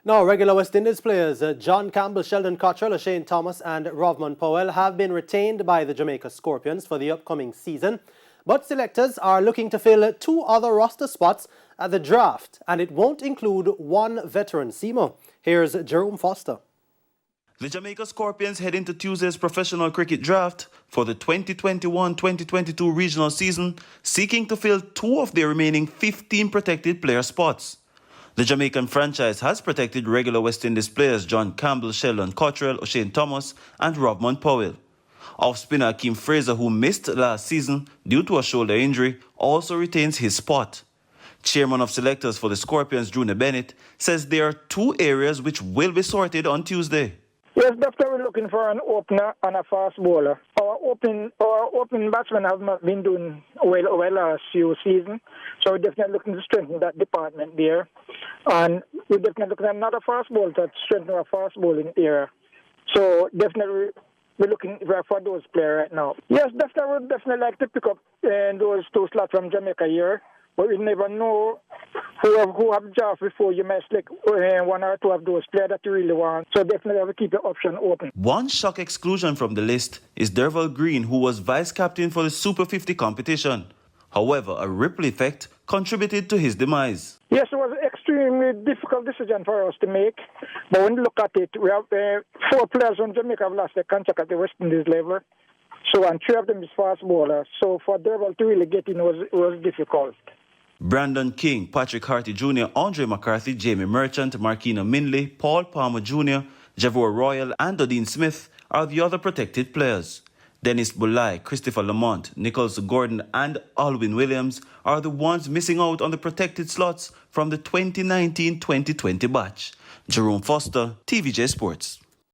Now, regular West Indies players John Campbell, Sheldon Cottrell, O'Shane Thomas and Rovman Powell have been retained by the Jamaica Scorpions for the upcoming season. But selectors are looking to fill two other roster spots at the draft, and it won't include one veteran seamer. Here's Jerome Foster. The Jamaica Scorpions head into Tuesday's professional cricket draft for the 2021-2022 regional season, seeking to fill two of their remaining 15 protected player spots. The Jamaican franchise has protected regular West Indies players John Campbell, Sheldon Cottrell, O'Shane Thomas and Rovman Powell. Off-spinner Akeem Fraser, who missed last season due to a shoulder injury, also retains his spot. Chairman of selectors for the Scorpions, Junior Bennett, says there are two areas which will be sorted on Tuesday. Yes, definitely we're looking for an opener and a fast bowler. Our opening batsmen have not been doing well last few seasons, so we're definitely looking to strengthen that department there. And we're definitely looking at another fast bowler to strengthen our fast bowling area. So definitely we're looking for those players right now. Yes, definitely we'd definitely like to pick up those two slots from Jamaica here. But we never know who have jobs before you might select one or two of those players that you really want. So definitely have to keep the option open. One shock exclusion from the list is Derval Green, who was vice-captain for the Super 50 competition. However, a ripple effect contributed to his demise. Yes, it was an extremely difficult decision for us to make. But when you look at it, we have 4 players from Jamaica have lost their contract at the West Indies level. So, and 3 of them is fast bowlers. So for Derval to really get in was difficult. Brandon King, Patrick Harty Jr., Andre McCarthy, Jamie Merchant, Markina Minley, Paul Palmer Jr., Javor Royal and Dodine Smith are the other protected players. Dennis Bulai, Christopher Lamont, Nicholas Gordon and Alwyn Williams are the ones missing out on the protected slots from the 2019-2020 batch. Jerome Foster, TVJ Sports.